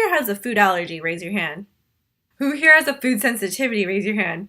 here has a food allergy? Raise your hand. Who here has a food sensitivity? Raise your hand.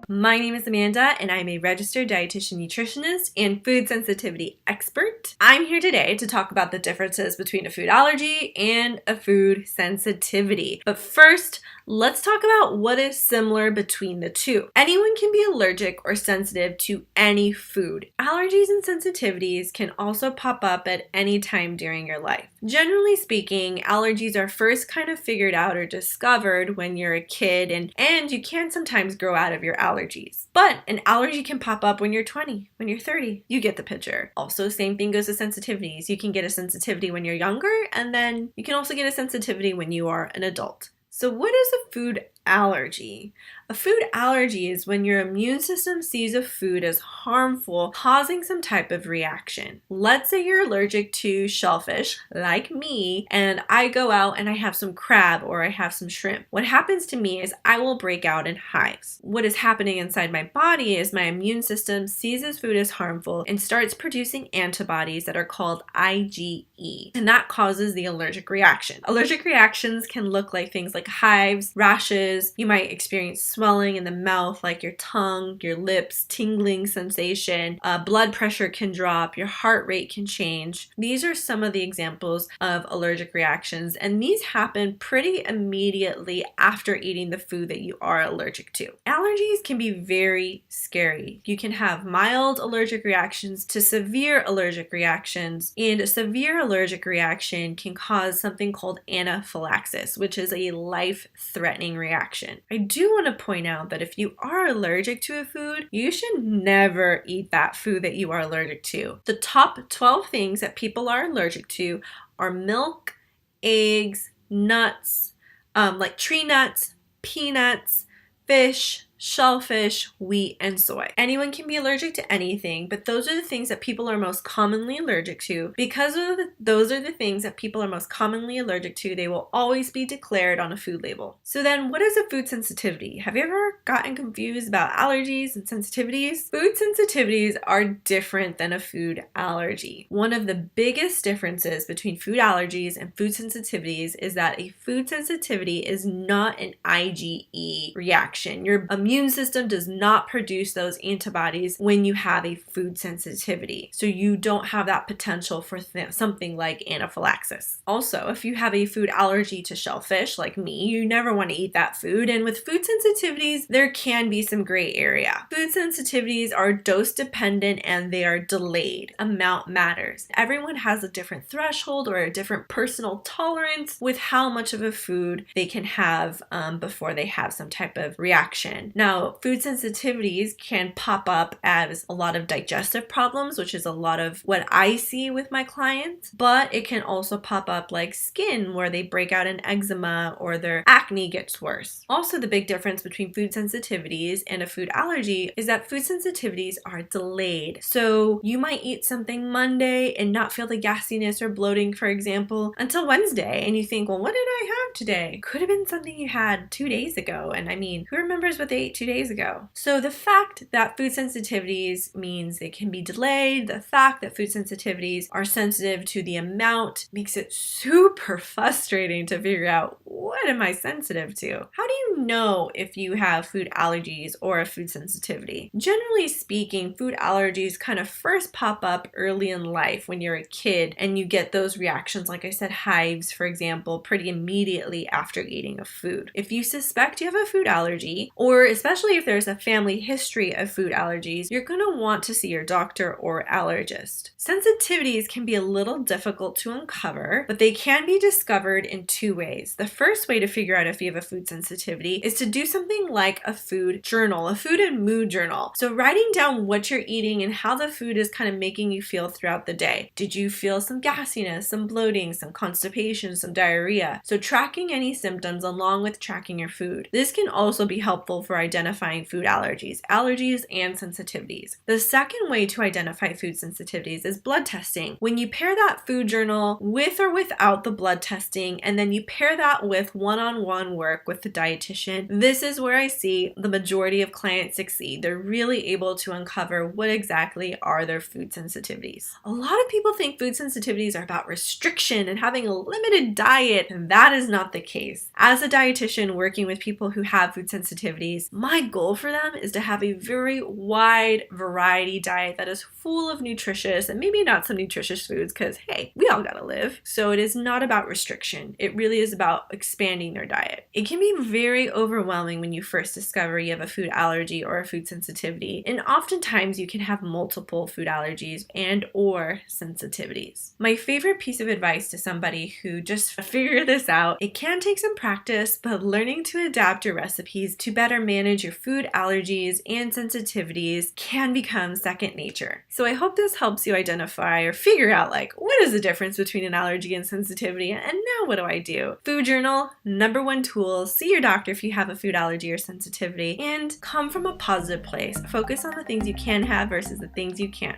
My name is Amanda, and I'm a registered dietitian nutritionist and food sensitivity expert. I'm here today to talk about the differences between a food allergy and a food sensitivity. But first, let's talk about what is similar between the two. Anyone can be allergic or sensitive to any food. Allergies and sensitivities can also pop up at any time during your life. Generally speaking, allergies are first kind of figured out or discovered when you're a kid, and you can sometimes grow out of your allergies. But an allergy can pop up when you're 20, when you're 30. You get the picture. Also, same thing goes to sensitivities. You can get a sensitivity when you're younger, and then you can also get a sensitivity when you are an adult. So what is a food allergy? A food allergy is when your immune system sees a food as harmful, causing some type of reaction. Let's say you're allergic to shellfish, like me, and I go out and I have some crab or I have some shrimp. What happens to me is I will break out in hives. What is happening inside my body is my immune system sees this food as harmful and starts producing antibodies that are called IgE, and that causes the allergic reaction. Allergic reactions can look like things like hives, rashes. You might experience swelling in the mouth, like your tongue, your lips, tingling sensation, blood pressure can drop, your heart rate can change. These are some of the examples of allergic reactions, and these happen pretty immediately after eating the food that you are allergic to. Allergies can be very scary. You can have mild allergic reactions to severe allergic reactions, and a severe allergic reaction can cause something called anaphylaxis, which is a life-threatening reaction. I do want to point out that if you are allergic to a food, you should never eat that food that you are allergic to. The top 12 things that people are allergic to are milk, eggs, nuts, like tree nuts, peanuts, fish, shellfish, wheat, and soy. Anyone can be allergic to anything, but those are the things that people are most commonly allergic to. Because those are the things that people are most commonly allergic to, they will always be declared on a food label. So then, what is a food sensitivity? Have you ever gotten confused about allergies and sensitivities? Food sensitivities are different than a food allergy. One of the biggest differences between food allergies and food sensitivities is that a food sensitivity is not an IgE reaction. Your immune system does not produce those antibodies when you have a food sensitivity. So you don't have that potential for something like anaphylaxis. Also, if you have a food allergy to shellfish, like me, you never want to eat that food. And with food sensitivities, there can be some gray area. Food sensitivities are dose dependent and they are delayed. Amount matters. Everyone has a different threshold or a different personal tolerance with how much of a food they can have before they have some type of reaction. Now, food sensitivities can pop up as a lot of digestive problems, which is a lot of what I see with my clients, but it can also pop up like skin where they break out in eczema or their acne gets worse. Also, the big difference between food sensitivities and a food allergy is that food sensitivities are delayed. So you might eat something Monday and not feel the gassiness or bloating, for example, until Wednesday, and you think, well, what did I have today? Could have been something you had 2 days ago, and I mean, who remembers what they ate 2 days ago? So the fact that food sensitivities means they can be delayed, the fact that food sensitivities are sensitive to the amount makes it super frustrating to figure out, what am I sensitive to? How do you know if you have food allergies or a food sensitivity? Generally speaking, food allergies kind of first pop up early in life when you're a kid and you get those reactions, like I said, hives, for example, pretty immediately after eating a food. If you suspect you have a food allergy, or especially if there's a family history of food allergies, you're going to want to see your doctor or allergist. Sensitivities can be a little difficult to uncover, but they can be discovered in 2 ways. The first way to figure out if you have a food sensitivity is to do something like a food journal, a food and mood journal. So writing down what you're eating and how the food is kind of making you feel throughout the day. Did you feel some gassiness, some bloating, some constipation, some diarrhea? So tracking any symptoms along with tracking your food. This can also be helpful for identifying food allergies and sensitivities. The second way to identify food sensitivities is blood testing. When you pair that food journal with or without the blood testing, and then you pair that with one-on-one work with the dietitian, this is where I see the majority of clients succeed. They're really able to uncover what exactly are their food sensitivities. A lot of people think food sensitivities are about restriction and having a limited diet, and that is not the case. As a dietitian working with people who have food sensitivities, my goal for them is to have a very wide variety diet that is full of nutritious and maybe not some nutritious foods, because hey, we all gotta live. So it is not about restriction. It really is about expanding their diet. It can be very overwhelming when you first discover you have a food allergy or a food sensitivity, and oftentimes you can have multiple food allergies and or sensitivities. My favorite piece of advice to somebody who just figured this out, it can take some practice, but learning to adapt your recipes to better manage your food allergies and sensitivities can become second nature. So I hope this helps you identify or figure out what is the difference between an allergy and sensitivity, and now what do I do? Food journal, number one tool, see your doctor if you have a food allergy or sensitivity, and come from a positive place. Focus on the things you can have versus the things you can't.